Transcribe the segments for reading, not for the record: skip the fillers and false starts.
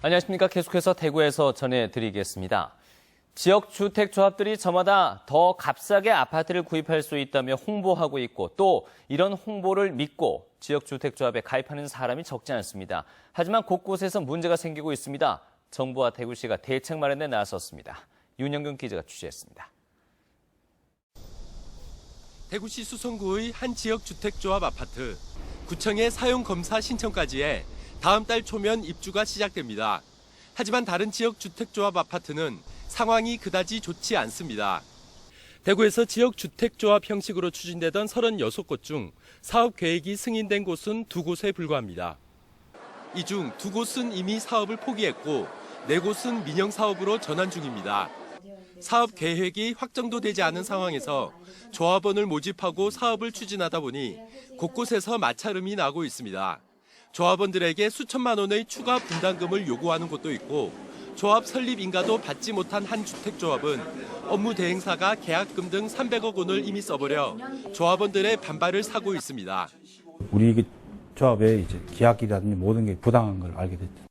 안녕하십니까. 계속해서 대구에서 전해드리겠습니다. 지역주택조합들이 저마다 더 값싸게 아파트를 구입할 수 있다며 홍보하고 있고 또 이런 홍보를 믿고 지역주택조합에 가입하는 사람이 적지 않습니다. 하지만 곳곳에서 문제가 생기고 있습니다. 정부와 대구시가 대책 마련에 나섰습니다. 윤영균 기자가 취재했습니다. 대구시 수성구의 한 지역주택조합 아파트. 구청의 사용검사 신청까지 해 다음 달 초면 입주가 시작됩니다. 하지만 다른 지역주택조합 아파트는 상황이 그다지 좋지 않습니다. 대구에서 지역주택조합 형식으로 추진되던 36곳 중 사업 계획이 승인된 곳은 2곳에 불과합니다. 이 중 2곳은 이미 사업을 포기했고 4곳은 민영사업으로 전환 중입니다. 사업 계획이 확정도 되지 않은 상황에서 조합원을 모집하고 사업을 추진하다 보니 곳곳에서 마찰음이 나고 있습니다. 조합원들에게 수천만 원의 추가 분담금을 요구하는 곳도 있고 조합 설립 인가도 받지 못한 한 주택조합은 업무 대행사가 계약금 등 300억 원을 이미 써버려 조합원들의 반발을 사고 있습니다. 우리 조합의 이제 계약이라든지 모든 게 부당한 걸 알게 됐죠.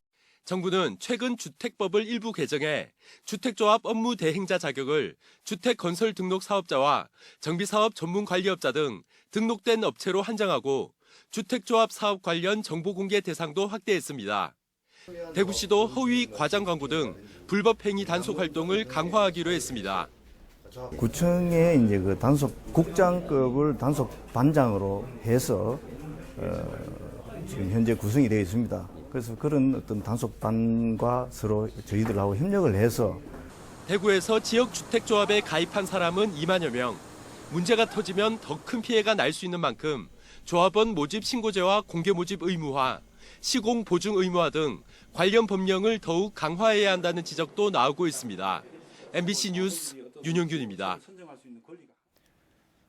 정부는 최근 주택법을 일부 개정해 주택조합 업무 대행자 자격을 주택건설 등록 사업자와 정비사업 전문관리업자 등 등록된 업체로 한정하고 주택조합 사업 관련 정보 공개 대상도 확대했습니다. 대구시도 허위 과장 광고 등 불법 행위 단속 활동을 강화하기로 했습니다. 구청에 이제 그 단속 국장급을 단속 반장으로 해서 지금 현재 구성이 되어 있습니다. 그래서 그런 어떤 단속반과 서로 저희들하고 협력을 해서 대구에서 지역주택조합에 가입한 사람은 2만여 명. 문제가 터지면 더 큰 피해가 날 수 있는 만큼 조합원 모집 신고제와 공개 모집 의무화, 시공 보증 의무화 등 관련 법령을 더욱 강화해야 한다는 지적도 나오고 있습니다. MBC 뉴스 윤영균입니다.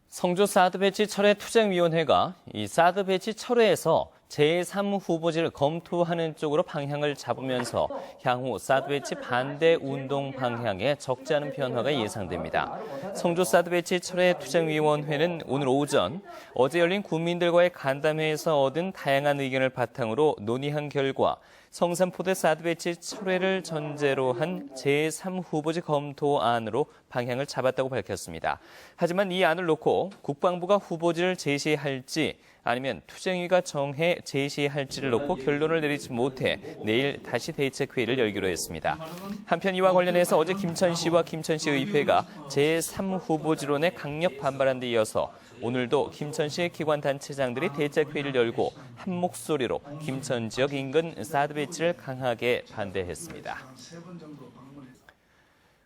성주 사드 배치 철회 투쟁위원회가 이 사드 배치 철회에서 제3후보지를 검토하는 쪽으로 방향을 잡으면서 향후 사드 배치 반대 운동 방향에 적지 않은 변화가 예상됩니다. 성주 사드 배치 철회 투쟁위원회는 오늘 오전 어제 열린 국민들과의 간담회에서 얻은 다양한 의견을 바탕으로 논의한 결과 성산포대 사드 배치 철회를 전제로 한 제3후보지 검토안으로 방향을 잡았다고 밝혔습니다. 하지만 이 안을 놓고 국방부가 후보지를 제시할지 아니면 투쟁위가 정해 제시할지를 놓고 결론을 내리지 못해 내일 다시 대책회의를 열기로 했습니다. 한편 이와 관련해서 어제 김천시와 김천시 의회가 제3후보지론에 강력 반발한 데 이어서 오늘도 김천시 기관단체장들이 대책회의를 열고 한 목소리로 김천 지역 인근 사드 배치를 강하게 반대했습니다.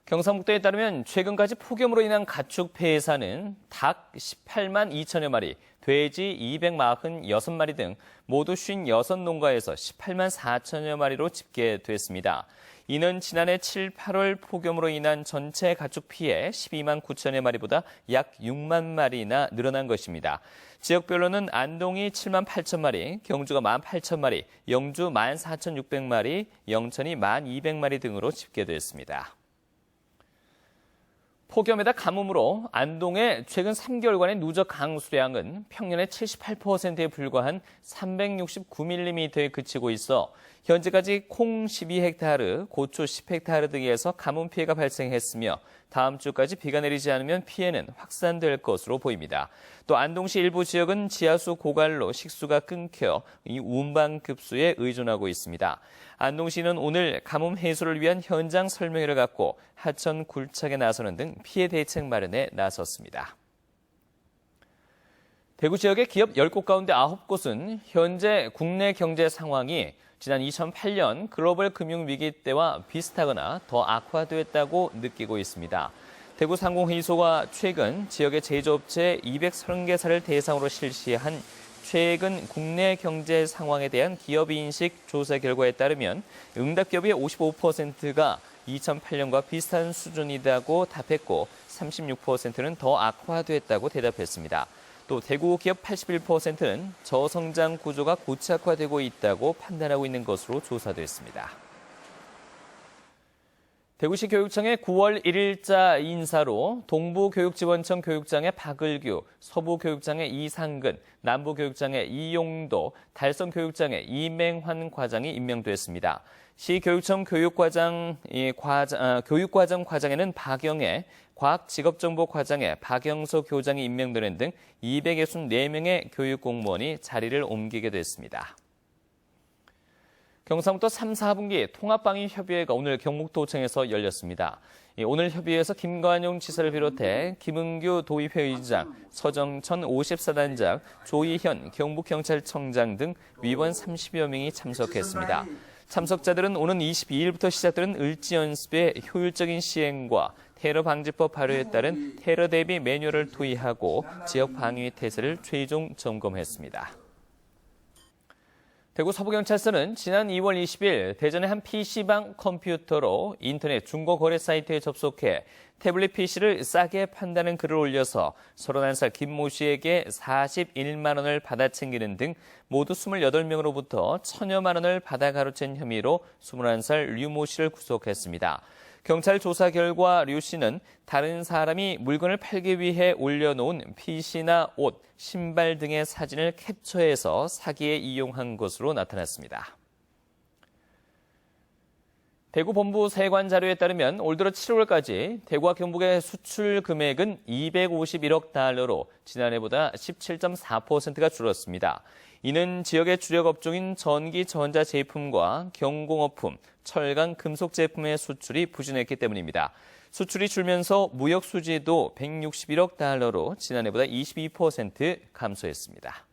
경상북도에 따르면 최근까지 폭염으로 인한 가축 폐사는 닭 18만 2천여 마리, 돼지 246마리 등 모두 56농가에서 18만 4천여 마리로 집계됐습니다. 이는 지난해 7, 8월 폭염으로 인한 전체 가축 피해 12만 9천여 마리보다 약 6만 마리나 늘어난 것입니다. 지역별로는 안동이 7만 8천 마리, 경주가 1만 8천 마리, 영주 1만 4,600마리, 영천이 1만 200마리 등으로 집계됐습니다. 폭염에다 가뭄으로 안동의 최근 3개월간의 누적 강수량은 평년의 78%에 불과한 369mm에 그치고 있어 현재까지 콩 12헥타르, 고추 10헥타르 등에서 가뭄 피해가 발생했으며 다음 주까지 비가 내리지 않으면 피해는 확산될 것으로 보입니다. 또 안동시 일부 지역은 지하수 고갈로 식수가 끊겨 이 운반급수에 의존하고 있습니다. 안동시는 오늘 가뭄 해소를 위한 현장 설명회를 갖고 하천 굴착에 나서는 등 피해 대책 마련에 나섰습니다. 대구 지역의 기업 10곳 가운데 9곳은 현재 국내 경제 상황이 지난 2008년 글로벌 금융위기 때와 비슷하거나 더 악화됐다고 느끼고 있습니다. 대구 상공회의소가 최근 지역의 제조업체 230개사를 대상으로 실시한 최근 국내 경제 상황에 대한 기업인식 조사 결과에 따르면 응답기업의 55%가 2008년과 비슷한 수준이라고 답했고 36%는 더 악화됐다고 대답했습니다. 또 대구 기업 81%는 저성장 구조가 고착화되고 있다고 판단하고 있는 것으로 조사됐습니다. 대구시 교육청의 9월 1일자 인사로 동부교육지원청 교육장의 박을규, 서부교육장의 이상근, 남부교육장의 이용도, 달성교육장의 이맹환 과장이 임명됐습니다. 시교육청 교육과정 과장에는 박영애, 과학직업정보과장에 박영서 교장이 임명되는 등 264명의 교육공무원이 자리를 옮기게 됐습니다. 경상북도 3, 4분기 통합방위협의회가 오늘 경북도청에서 열렸습니다. 오늘 협의회에서 김관용 지사를 비롯해 김은규 도의회의장, 서정천 54단장, 조희현 경북경찰청장 등 위원 30여 명이 참석했습니다. 참석자들은 오는 22일부터 시작되는 을지연습의 효율적인 시행과 테러 방지법 발효에 따른 테러 대비 매뉴얼을 도입하고 지역 방위 태세를 최종 점검했습니다. 대구 서부경찰서는 지난 2월 20일 대전의 한 PC방 컴퓨터로 인터넷 중고거래 사이트에 접속해 태블릿 PC를 싸게 판다는 글을 올려서 31살 김모 씨에게 41만 원을 받아 챙기는 등 모두 28명으로부터 1,000여만 원을 받아 가로챈 혐의로 21살 류모 씨를 구속했습니다. 경찰 조사 결과 류 씨는 다른 사람이 물건을 팔기 위해 올려놓은 PC나 옷, 신발 등의 사진을 캡처해서 사기에 이용한 것으로 나타났습니다. 대구 본부 세관 자료에 따르면 올 들어 7월까지 대구와 경북의 수출 금액은 251억 달러로 지난해보다 17.4%가 줄었습니다. 이는 지역의 주력 업종인 전기 전자 제품과 경공업품, 철강 금속 제품의 수출이 부진했기 때문입니다. 수출이 줄면서 무역 수지도 161억 달러로 지난해보다 22% 감소했습니다.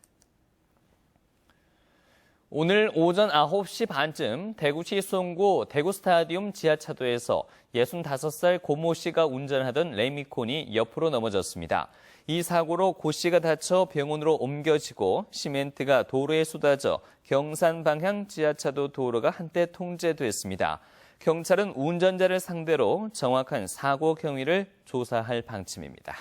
오늘 오전 9시 반쯤 대구시 수성구 대구스타디움 지하차도에서 65살 고모 씨가 운전하던 레미콘이 옆으로 넘어졌습니다. 이 사고로 고 씨가 다쳐 병원으로 옮겨지고 시멘트가 도로에 쏟아져 경산 방향 지하차도 도로가 한때 통제됐습니다. 경찰은 운전자를 상대로 정확한 사고 경위를 조사할 방침입니다.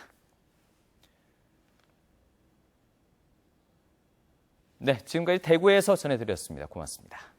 네, 지금까지 대구에서 전해드렸습니다. 고맙습니다.